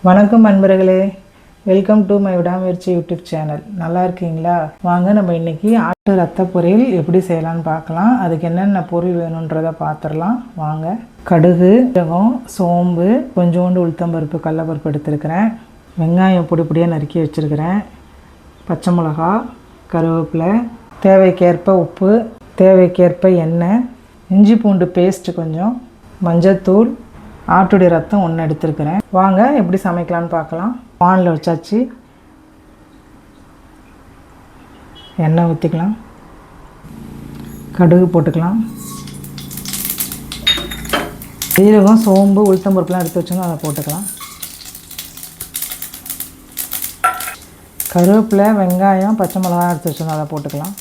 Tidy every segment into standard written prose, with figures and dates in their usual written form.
வணக்கம் நண்பர்களே, welcome to my விடாமுயற்சி யூடியூப் சேனல். நல்லா இருக்கீங்களா? வாங்க நம்ம இன்றைக்கி ஆட்டு ரத்த பொரியல் எப்படி செய்யலான்னு பார்க்கலாம். அதுக்கு என்னென்ன பொருள் வேணுன்றதை பார்த்துடலாம் வாங்க. கடுகு, சீரகம், சோம்பு, கொஞ்சோண்டு உளுத்தம்பருப்பு, கடலப்பருப்பு எடுத்துருக்கிறேன். வெங்காயம் பொடி பொடியாக நறுக்கி வச்சுருக்கிறேன். பச்சை மிளகா, கருவேப்பிலை, தேவைக்கேற்ப உப்பு, தேவைக்கேற்ப எண்ணெய், இஞ்சி பூண்டு பேஸ்ட்டு கொஞ்சம், மஞ்சத்தூள், ஆட்டுடைய ரத்தம் ஒன்று எடுத்துருக்கிறேன். வாங்க எப்படி சமைக்கலான்னு பார்க்கலாம். பானில் வச்சாச்சு. எண்ணெய் ஊற்றிக்கலாம். கடுகு போட்டுக்கலாம். சீரகம், சோம்பு, உளுத்தம்பருப்புலாம் எடுத்து வச்சோங்க, அதை போட்டுக்கலாம். கருவேப்பிலை, வெங்காயம், பச்சை மிளகாய் எடுத்து வச்சோங்க, அதை போட்டுக்கலாம்.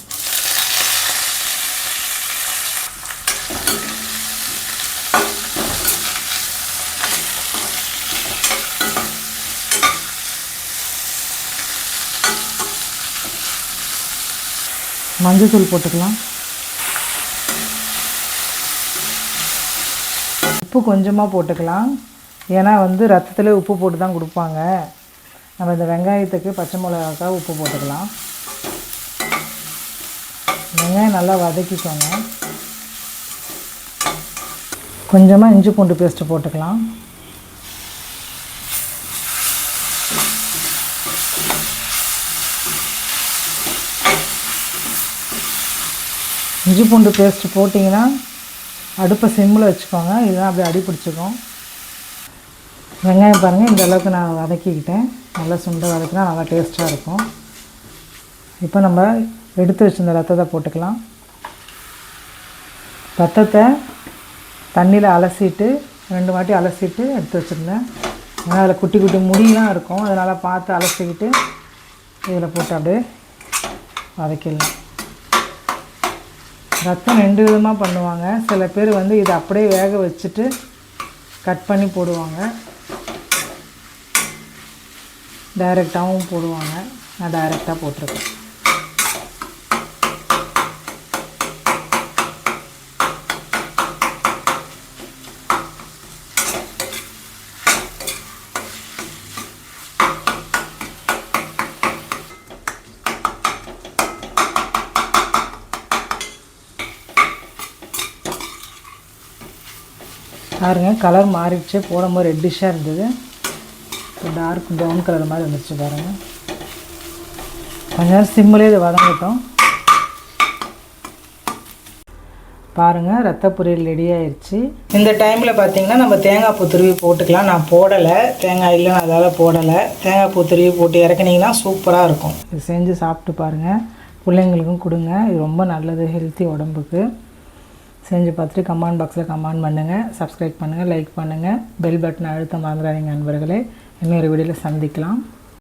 மஞ்சத்தூள் போட்டுக்கலாம். உப்பு கொஞ்சமாக போட்டுக்கலாம். ஏன்னா ரத்தத்தில் உப்பு போட்டு தான் கொடுப்பாங்க. நம்ம இந்த வெங்காயத்துக்கு பச்சை மிளகாக்கா உப்பு போட்டுக்கலாம். வெங்காயம் நல்லா வதக்கிக்கோங்க. கொஞ்சமாக இஞ்சி பூண்டு பேஸ்ட்டு போட்டுக்கலாம். இஞ்சி பூண்டு பேஸ்ட்டு போட்டிங்கன்னா அடுப்பை சிம்மில் வச்சுக்கோங்க, இதெல்லாம் அப்படியே அடி பிடிச்சிக்கும். வெங்காயம் பாருங்கள், இந்த அளவுக்கு நான் வதக்கிக்கிட்டேன். நல்லா சுண்டை வதக்கினா நல்லா டேஸ்ட்டாக இருக்கும். இப்போ நம்ம எடுத்து வச்சுருந்த ரத்தத்தை போட்டுக்கலாம். ரத்தத்தை தண்ணியில் அலசிட்டு 2 வாட்டி அலசிட்டு எடுத்து வச்சுருந்தேன். ஏன்னா அதில் குட்டி குட்டி முடியெலாம் இருக்கும், அதனால் பார்த்து அலசிக்கிட்டு இதில் போட்டு அப்படியே வதக்கிடலாம். ரத்தம் 2 விதமாக பண்ணுவாங்க. சில பேர் இதை அப்படியே வேக வச்சுட்டு கட் பண்ணி போடுவாங்க, டைரெக்டாகவும் போடுவாங்க. நான் டைரெக்டாக போட்டிருக்கேன். பாருங்க, கலர் மாறிடுச்சு. போடும்போது ரெட்டிஷாக இருந்தது, டார்க் ப்ரௌன் கலர் மாதிரி வந்துடுச்சு. பாருங்கள், கொஞ்ச நேரம் சிம்மிலே இதை வதங்கட்டும். பாருங்கள், ரத்த பொரியல் ரெடி ஆயிடுச்சு. இந்த டைமில் பார்த்திங்கன்னா நம்ம தேங்காய் பூ துருவி போட்டுக்கலாம். நான் போடலை, தேங்காய் இல்லை, நான் அதால் போடலை. தேங்காய் பூ துருவி போட்டு இறக்குனிங்கன்னா சூப்பராக இருக்கும். இது செஞ்சு சாப்பிட்டு பாருங்கள், பிள்ளைங்களுக்கும் கொடுங்க. இது ரொம்ப நல்லது, ஹெல்த்தி உடம்புக்கு. செஞ்சு பார்த்துட்டு கமெண்ட் பாக்ஸில் கமெண்ட் பண்ணுங்கள், சப்ஸ்கிரைப் பண்ணுங்கள், லைக் பண்ணுங்கள், பெல் பட்டன் அழுத்த மறந்துடாதீங்க நண்பர்களே. இன்னொரு வீடியோவில் சந்திக்கலாம்.